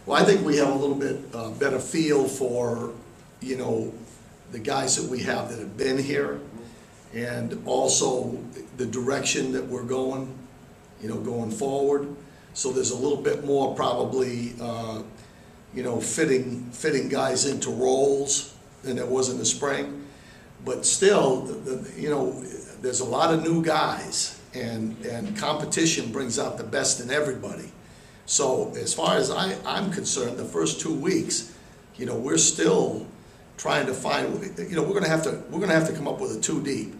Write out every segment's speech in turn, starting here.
Well, I think we have a little bit better feel for, you know, the guys that we have that have been here, and also the direction that we're going, you know, going forward. So there's a little bit more probably, you know, fitting guys into roles than there was in the spring. But still, you know, there's a lot of new guys, and competition brings out the best in everybody. So as far as I'm concerned, the first 2 weeks, you know, we're still trying to find, you know, we're gonna have to come up with a 2 deep,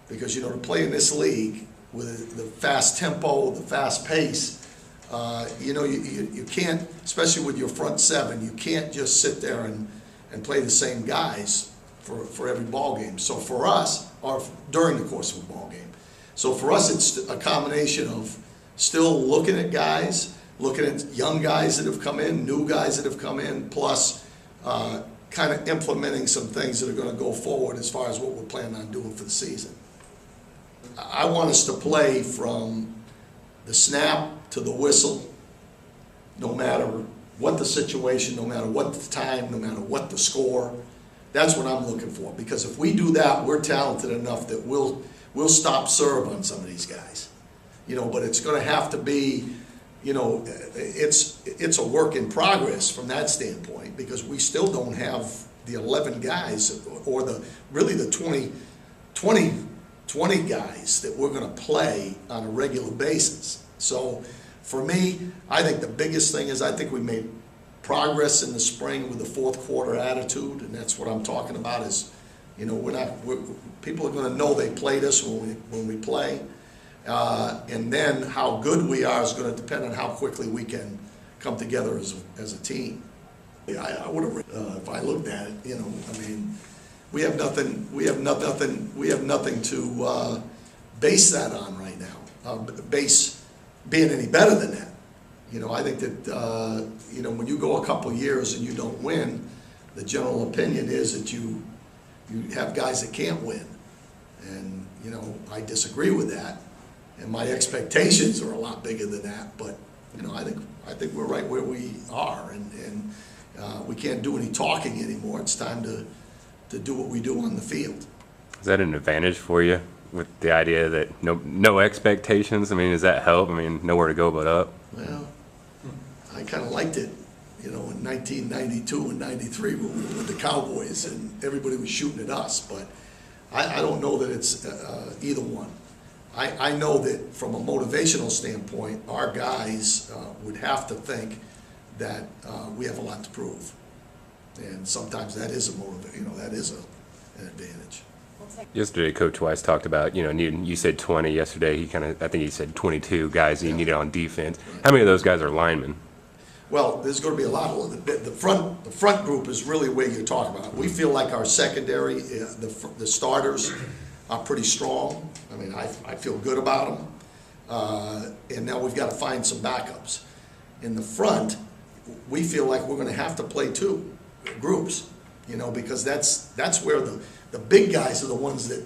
because, you know, to play in this league with the fast tempo, the fast pace, you know, you can't, especially with your front seven, you can't just sit there and play the same guys for every ball game. So for us, or during the course of a ball game, so for us, it's a combination of still looking at guys, looking at young guys that have come in, new guys that have come in, plus kind of implementing some things that are going to go forward as far as what we're planning on doing for the season. I want us to play from the snap to the whistle, no matter what the situation, no matter what the time, no matter what the score. That's what I'm looking for, because if we do that, we're talented enough that we'll stop serve on some of these guys. You know, but it's going to have to be, you know, it's a work in progress from that standpoint, because we still don't have the 11 guys or the 20 guys that we're going to play on a regular basis. So for me, I think the biggest thing is I think we made progress in the spring with the fourth quarter attitude, and that's what I'm talking about is, you know, people are going to know they played us when we play. And then how good we are is going to depend on how quickly we can come together as a team. I would have, if I looked at it, you know, I mean, we have nothing to base that on right now. Base being any better than that. You know, I think that you know, when you go a couple years and you don't win, the general opinion is that you have guys that can't win, and you know, I disagree with that. And my expectations are a lot bigger than that, but you know, I think we're right where we are, and we can't do any talking anymore. It's time to do what we do on the field. Is that an advantage for you, with the idea that no expectations? I mean, does that help? I mean, nowhere to go but up. Well, I kind of liked it, you know, in 1992 and 93 when we were with the Cowboys and everybody was shooting at us, but I don't know that it's either one. I know that from a motivational standpoint, our guys would have to think that we have a lot to prove, and sometimes that is that is an advantage. Yesterday, Coach Weiss talked about, you know, you said 20 yesterday. I think he said 22 guys you needed on defense. How many of those guys are linemen? Well, there's going to be a lot of the front group is really where you're talking about. We feel like our secondary, the starters, are pretty strong. I mean, I feel good about them. And now we've got to find some backups. In the front, we feel like we're going to have to play 2 groups, you know, because that's where the big guys are the ones that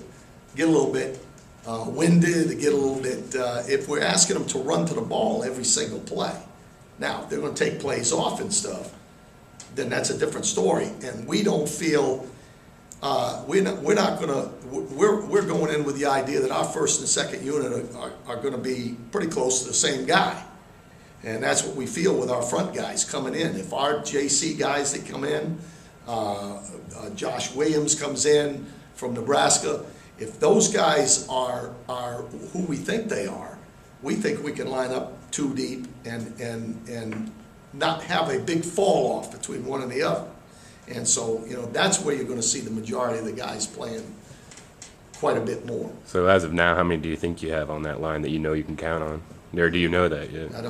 get a little bit winded, they get a little bit, if we're asking them to run to the ball every single play. Now, if they're going to take plays off and stuff, then that's a different story. And we don't feel, we're going in with the idea that our first and second unit are going to be pretty close to the same guy. And that's what we feel with our front guys coming in. If our JC guys that come in, Josh Williams comes in from Nebraska, if those guys are who we think they are, we think we can line up 2 deep and not have a big fall off between one and the other. And so, you know, that's where you're going to see the majority of the guys playing quite a bit more. So as of now, how many do you think you have on that line that you know you can count on? Or do you know that yet? I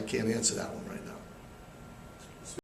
can't answer that one